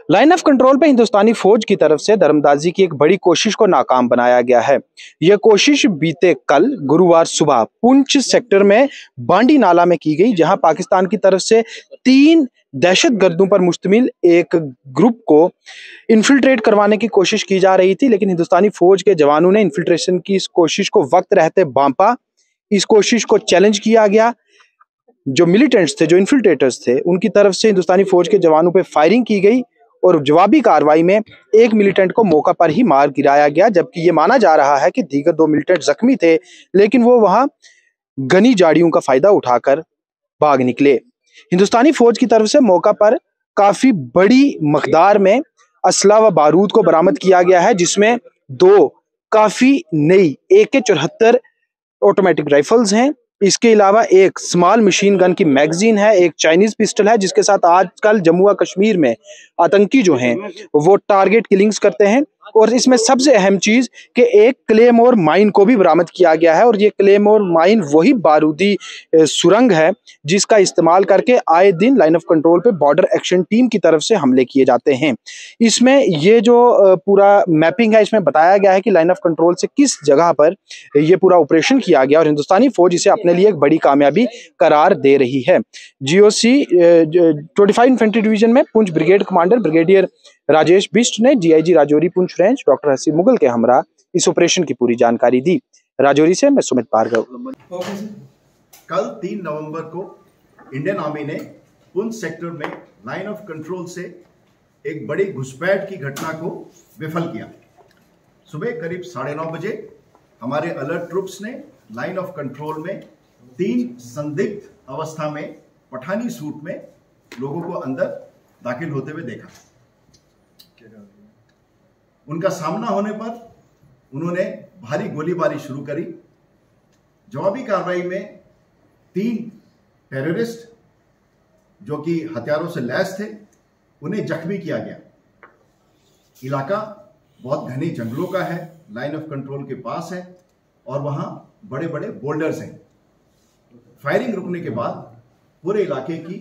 Line of control पे हिंदुस्तानी फौज की तरफ से दरअंदाजी की एक बड़ी कोशिश को नाकाम बनाया गया है। यह कोशिश बीते कल गुरुवार सुबह पुंछ सेक्टर में बांडी नाला में की गई, जहां पाकिस्तान की तरफ से 3 दहशतगर्दों पर मुश्तमिल एक ग्रुप को इन्फिल्ट्रेट करवाने की कोशिश की जा रही थी, लेकिन हिंदुस्तानी फौज के जवानों ने इन्फिल्ट्रेशन की इस कोशिश को वक्त रहते भांपा। इस कोशिश को चैलेंज किया गया। जो मिलिटेंट्स थे, जो इन्फिल्ट्रेटर्स थे, उनकी तरफ से हिंदुस्तानी फौज के जवानों पर फायरिंग की गई और जवाबी कार्रवाई में एक मिलिटेंट को मौका पर ही मार गिराया गया, जबकि ये माना जा रहा है कि दीगर 2 मिलिटेंट जख्मी थे, लेकिन वो वहां घनी झाड़ियों का फायदा उठाकर भाग निकले। हिंदुस्तानी फौज की तरफ से मौका पर काफी बड़ी मकदार में असला व बारूद को बरामद किया गया है, जिसमें 2 काफी नई AK-74 ऑटोमेटिक राइफल्स हैं। इसके अलावा एक स्मॉल मशीन गन की मैगजीन है, एक चाइनीज पिस्टल है, जिसके साथ आजकल जम्मू व कश्मीर में आतंकी जो हैं वो टारगेट किलिंग्स करते हैं। और इसमें सबसे अहम चीज कि एक क्लेमोर माइन को भी बरामद किया गया है, और ये क्लेमोर माइन वही बारूदी सुरंग है जिसका इस्तेमाल करके आए दिन लाइन ऑफ कंट्रोल पे बॉर्डर एक्शन टीम की तरफ से हमले किए जाते हैं। इसमें ये जो पूरा मैपिंग है, इसमें बताया गया है कि लाइन ऑफ कंट्रोल से किस जगह पर ये पूरा ऑपरेशन किया गया, और हिंदुस्तानी फौज इसे अपने लिए एक बड़ी कामयाबी करार दे रही है। GOC 25 इन्फेंट्री डिवीजन में Poonch brigade commander brigadier Rajesh Bisht ने DIG Rajouri Poonch range doctor हसी मुगल के हमरा इस ऑपरेशन की पूरी जानकारी दी। राजौरी से मैं सुमित भार्गव। कल 3 नवंबर को इंडियन आर्मी ने पुंछ सेक्टर में लाइन ऑफ कंट्रोल से एक बड़ी घुसपैठ की घटना को विफल किया। सुबह करीब 9:30 बजे हमारे अलर्ट ट्रुप्स ने लाइन ऑफ कंट्रोल में 3 संदिग्ध अवस्था में पठानी सूट में लोगों को अंदर दाखिल होते हुए देखा। उनका सामना होने पर उन्होंने भारी गोलीबारी शुरू करी। जवाबी कार्रवाई में 3 टेररिस्ट जो कि हथियारों से लैस थे, उन्हें जख्मी किया गया। इलाका बहुत घने जंगलों का है, लाइन ऑफ कंट्रोल के पास है और वहां बड़े बड़े बोल्डर्स हैं। फायरिंग रुकने के बाद पूरे इलाके की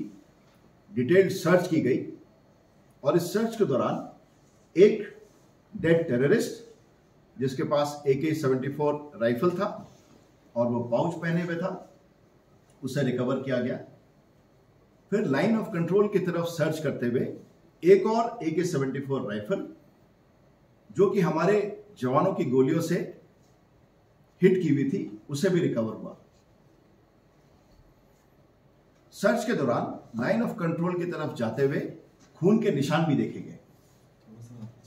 डिटेल्ड सर्च की गई और इस सर्च के दौरान एक डेड टेररिस्ट जिसके पास AK-74 राइफल था और वो पाउच पहने हुए था, उसे रिकवर किया गया। फिर लाइन ऑफ कंट्रोल की तरफ सर्च करते हुए एक और AK-74 राइफल जो कि हमारे जवानों की गोलियों से हिट की हुई थी, उसे भी रिकवर हुआ। सर्च के दौरान लाइन ऑफ कंट्रोल की तरफ जाते हुए खून के निशान भी देखे गए।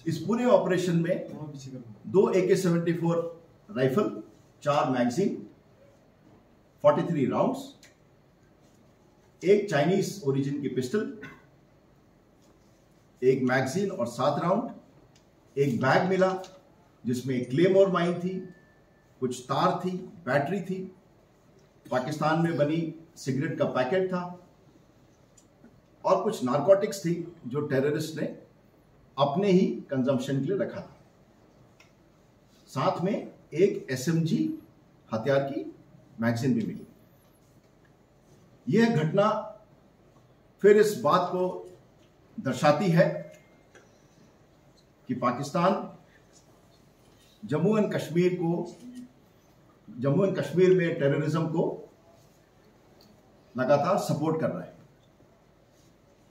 इस पूरे ऑपरेशन में 2 AK-74 राइफल, 4 मैगजीन, 43 राउंड्स, एक चाइनीज ओरिजिन की पिस्टल, एक मैगजीन और 7 राउंड, एक बैग मिला जिसमें एक क्लेमोर माइन थी, कुछ तार थी, बैटरी थी, पाकिस्तान में बनी सिगरेट का पैकेट था और कुछ नारकोटिक्स थी जो टेररिस्ट ने अपने ही कंजम्पशन के लिए रखा था। साथ में एक SMG हथियार की मैगजीन भी मिली। यह घटना फिर इस बात को दर्शाती है कि पाकिस्तान जम्मू एंड कश्मीर में टेररिज्म को लगातार सपोर्ट कर रहा है।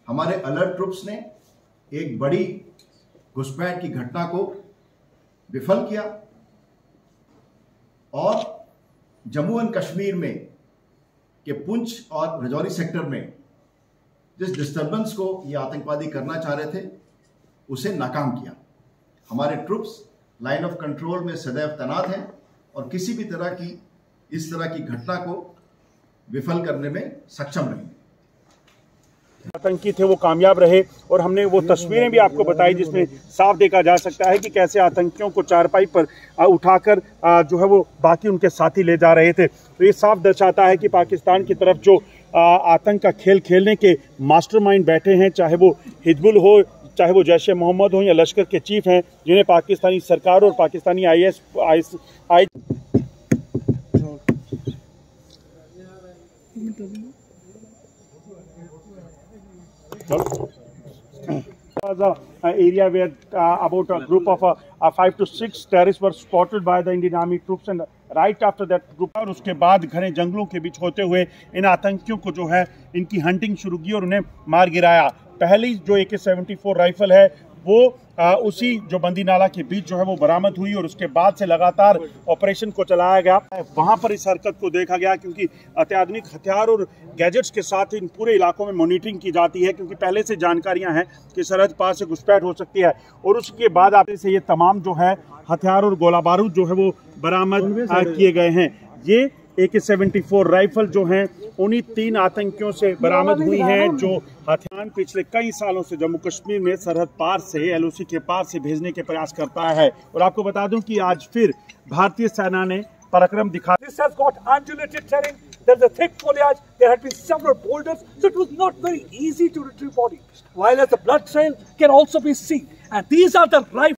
हमारे अलर्ट ट्रुप्स ने एक बड़ी घुसपैठ की घटना को विफल किया और जम्मू एंड कश्मीर में के पुंछ और राजौरी सेक्टर में जिस डिस्टर्बेंस को ये आतंकवादी करना चाह रहे थे, उसे नाकाम किया। हमारे ट्रुप्स लाइन ऑफ कंट्रोल में सदैव तैनात हैं और किसी भी तरह की इस तरह की घटना को विफल करने में सक्षम रहेंगे। आतंकी थे वो कामयाब रहे और हमने वो तस्वीरें भी आपको बताई जिसमें साफ देखा जा सकता है कि कैसे आतंकियों को चारपाई पर उठाकर जो है वो बाकी उनके साथी ले जा रहे थे। तो ये साफ दर्शाता है कि पाकिस्तान की तरफ जो आतंक का खेल खेलने के मास्टरमाइंड बैठे हैं, चाहे वो हिजबुल हो, चाहे वो जैश ए मोहम्मद हो या लश्कर के चीफ हैं, जिन्हें पाकिस्तानी सरकार और Pakistani was a area where about a group of 5 to 6 terrorists were spotted by the Indian Army troops, and right after that group, और उसके बाद घने जंगलों के बीच होते हुए इन आतंकियों को जो है इनकी हंटिंग शुरू की और उन्हें मार गिराया। पहली जो AK-74 राइफल है वो उसी जो बंदी नाला के बीच जो है वो बरामद हुई और उसके बाद से लगातार ऑपरेशन को चलाया गया। वहां पर इस हरकत को देखा गया क्योंकि अत्याधुनिक हथियार और गैजेट्स के साथ इन पूरे इलाकों में मॉनिटरिंग की जाती है, क्योंकि पहले से जानकारियां हैं कि सरहद पार से घुसपैठ हो सकती है। और उसके बाद आप से ये तमाम जो है हथियार और गोला बारूद जो है वो बरामद किए गए हैं। ये AK-74 राइफल जो हैं उन्हीं 3 आतंकियों से बरामद हुई हैं जो हथियार पिछले कई सालों से जम्मू कश्मीर में सरहद पार से LOC के पार से भेजने के प्रयास करता है। और आपको बता दूं कि आज फिर भारतीय सेना ने पराक्रम दिखाया। This has got undulated terrain. There's a thick foliage. There had been several boulders, so it was not very easy to retrieve bodies. While as the blood trail can also be seen, and these are the rifles.